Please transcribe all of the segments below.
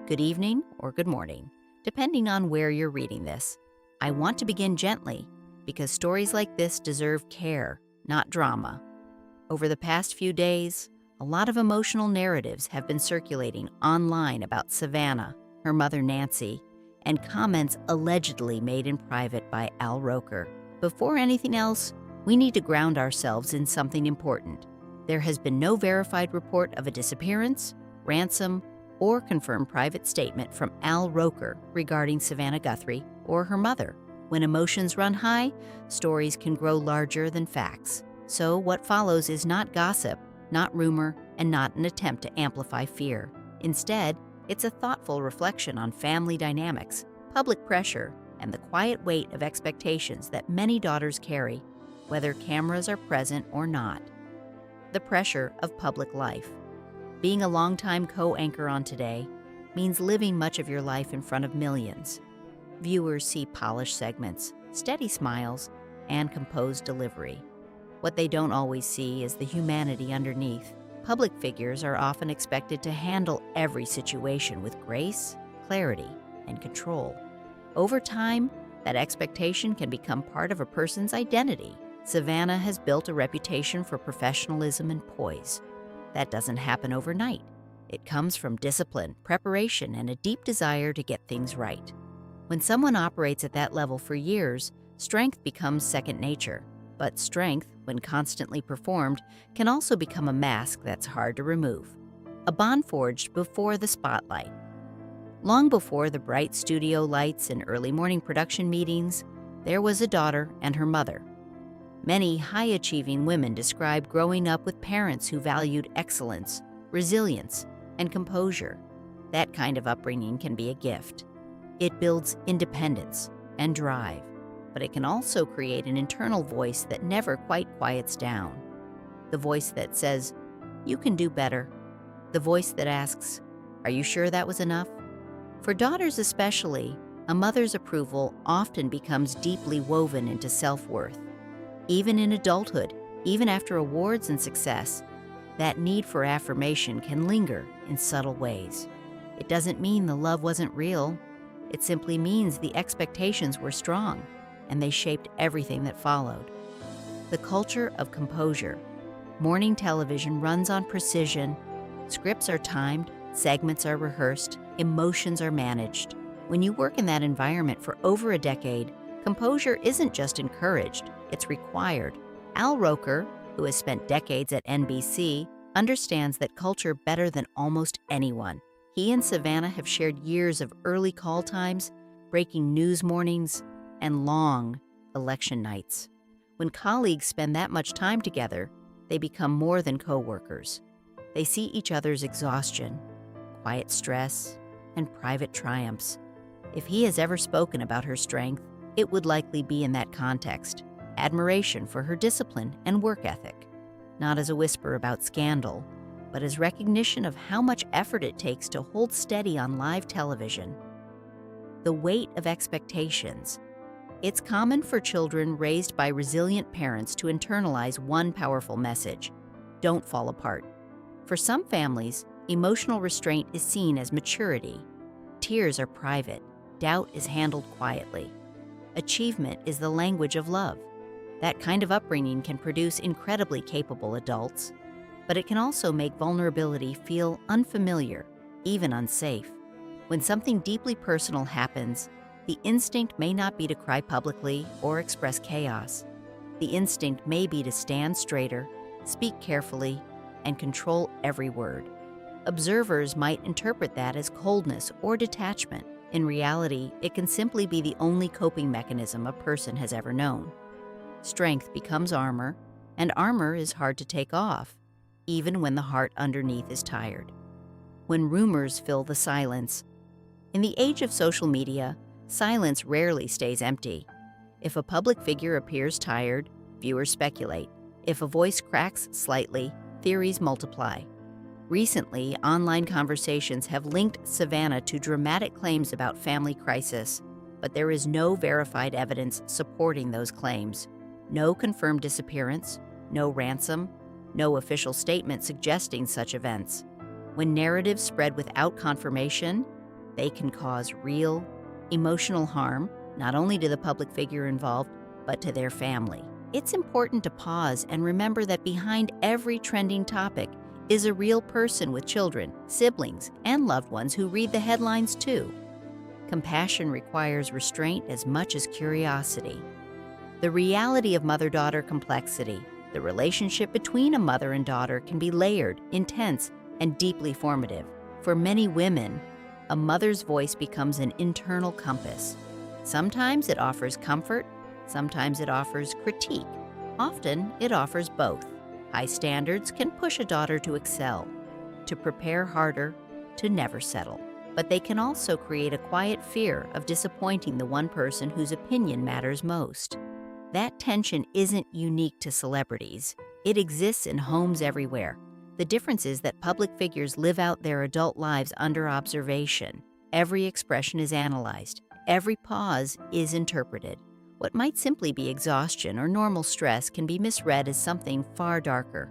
good evening, or good morning, depending on where you're reading this. I want to begin gently because stories like this deserve care, not drama. Over the past few days, a lot of emotional narratives have been circulating online about Savannah, her mother Nancy, and comments allegedly made in private by Roker. Before anything else, we need to ground ourselves in something important. There has been no verified report of a disappearance, ransom, or confirmed private statement from Roker regarding Savannah Guthrie or her mother. When emotions run high, stories can grow larger than facts. So what follows is not gossip, not rumor, and not an attempt to amplify fear. Instead, it's a thoughtful reflection on family dynamics, public pressure, and the quiet weight of expectations that many daughters carry, whether cameras are present or not. The pressure of public life. Being a longtime co-anchor on Today means living much of your life in front of millions. Viewers see polished segments, steady smiles, and composed delivery. What they don't always see is the humanity underneath. Public figures are often expected to handle every situation with grace, clarity, and control. Over time, that expectation can become part of a person's identity. Savannah has built a reputation for professionalism and poise. That doesn't happen overnight. It comes from discipline, preparation, and a deep desire to get things right. When someone operates at that level for years, strength becomes second nature. But strength, when constantly performed, can also become a mask that's hard to remove. A bond forged before the spotlight. Long before the bright studio lights and early morning production meetings, there was a daughter and her mother. Many high-achieving women describe growing up with parents who valued excellence, resilience, and composure. That kind of upbringing can be a gift. It builds independence and drive, but it can also create an internal voice that never quite quiets down. The voice that says, "You can do better." The voice that asks, "Are you sure that was enough?" For daughters especially, a mother's approval often becomes deeply woven into self-worth. Even in adulthood, even after awards and success, that need for affirmation can linger in subtle ways. It doesn't mean the love wasn't real. It simply means the expectations were strong, and they shaped everything that followed. The culture of composure. Morning television runs on precision. Scripts are timed, segments are rehearsed, emotions are managed. When you work in that environment for over a decade, composure isn't just encouraged, it's required. Roker, who has spent decades at NBC, understands that culture better than almost anyone. He and Savannah have shared years of early call times, breaking news mornings, and long election nights. When colleagues spend that much time together, they become more than co-workers. They see each other's exhaustion, quiet stress, and private triumphs. If he has ever spoken about her strength, it would likely be in that context: admiration for her discipline and work ethic, not as a whisper about scandal, but as recognition of how much effort it takes to hold steady on live television. The weight of expectations. It's common for children raised by resilient parents to internalize one powerful message: don't fall apart. For some families, emotional restraint is seen as maturity. Tears are private, doubt is handled quietly. Achievement is the language of love. That kind of upbringing can produce incredibly capable adults, but it can also make vulnerability feel unfamiliar, even unsafe. When something deeply personal happens, the instinct may not be to cry publicly or express chaos. The instinct may be to stand straighter, speak carefully, and control every word. Observers might interpret that as coldness or detachment. In reality, it can simply be the only coping mechanism a person has ever known. Strength becomes armor, and armor is hard to take off, even when the heart underneath is tired. When rumors fill the silence. In the age of social media, silence rarely stays empty. If a public figure appears tired, viewers speculate. If a voice cracks slightly, theories multiply. Recently, online conversations have linked Savannah to dramatic claims about family crisis, but there is no verified evidence supporting those claims. No confirmed disappearance, no ransom, no official statement suggesting such events. When narratives spread without confirmation, They can cause real, emotional harm, not only to the public figure involved, but to their family. It's important to pause and remember that behind every trending topic is a real person with children, siblings, and loved ones who read the headlines too. Compassion requires restraint as much as curiosity. The reality of mother-daughter complexity, the relationship between a mother and daughter, can be layered, intense, and deeply formative. For many women, a mother's voice becomes an internal compass. Sometimes it offers comfort, sometimes it offers critique. Often it offers both. High standards can push a daughter to excel, to prepare harder, to never settle. But they can also create a quiet fear of disappointing the one person whose opinion matters most. That tension isn't unique to celebrities. It exists in homes everywhere. The difference is that public figures live out their adult lives under observation. Every expression is analyzed. Every pause is interpreted. What might simply be exhaustion or normal stress can be misread as something far darker.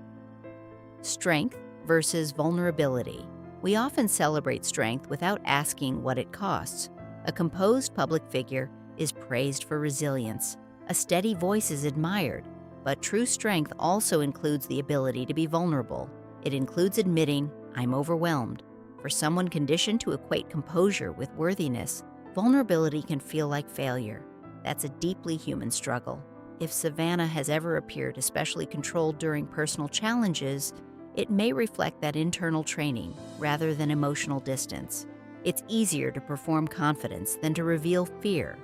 Strength versus vulnerability. We often celebrate strength without asking what it costs. A composed public figure is praised for resilience. A steady voice is admired. But true strength also includes the ability to be vulnerable. It includes admitting, "I'm overwhelmed." For someone conditioned to equate composure with worthiness, vulnerability can feel like failure. That's a deeply human struggle. If Savannah has ever appeared especially controlled during personal challenges, it may reflect that internal training rather than emotional distance. It's easier to perform confidence than to reveal fear,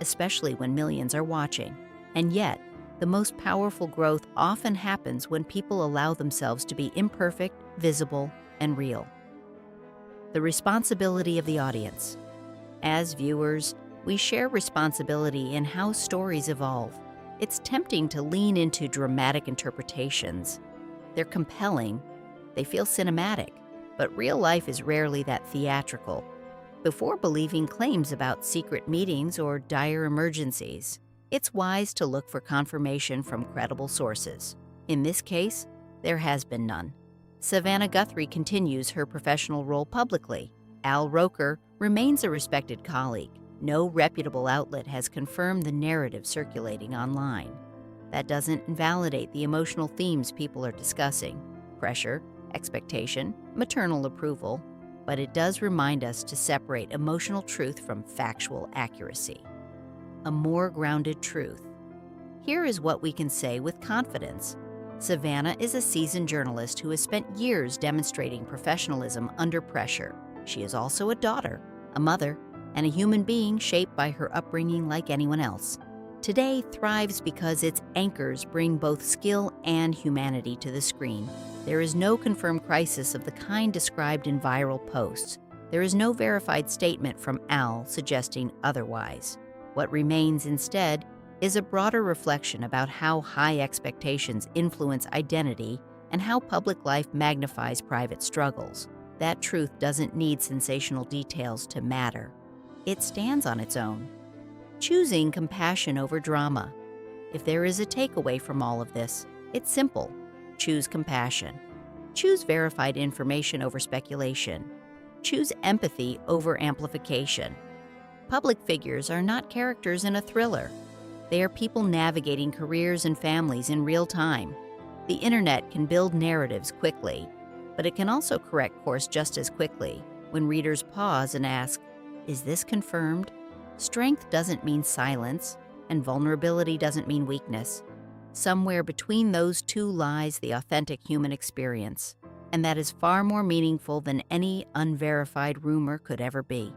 especially when millions are watching. And yet, the most powerful growth often happens when people allow themselves to be imperfect, visible, and real. The responsibility of the audience. As viewers, we share responsibility in how stories evolve. It's tempting to lean into dramatic interpretations. They're compelling, they feel cinematic, but real life is rarely that theatrical. Before believing claims about secret meetings or dire emergencies, it's wise to look for confirmation from credible sources. In this case, there has been none. Savannah Guthrie continues her professional role publicly. Roker remains a respected colleague. No reputable outlet has confirmed the narrative circulating online. That doesn't invalidate the emotional themes people are discussing: pressure, expectation, maternal approval, but it does remind us to separate emotional truth from factual accuracy. A more grounded truth. Here is what we can say with confidence. Savannah is a seasoned journalist who has spent years demonstrating professionalism under pressure. She is also a daughter, a mother, and a human being shaped by her upbringing like anyone else. Today thrives because its anchors bring both skill and humanity to the screen. There is no confirmed crisis of the kind described in viral posts. There is no verified statement from Al suggesting otherwise. What remains instead is a broader reflection about how high expectations influence identity and how public life magnifies private struggles. That truth doesn't need sensational details to matter. It stands on its own. Choosing compassion over drama. If there is a takeaway from all of this, it's simple. Choose compassion. Choose verified information over speculation. Choose empathy over amplification. Public figures are not characters in a thriller. They are people navigating careers and families in real time. The internet can build narratives quickly, but it can also correct course just as quickly when readers pause and ask, "Is this confirmed?" Strength doesn't mean silence, and vulnerability doesn't mean weakness. Somewhere between those two lies the authentic human experience, and that is far more meaningful than any unverified rumor could ever be.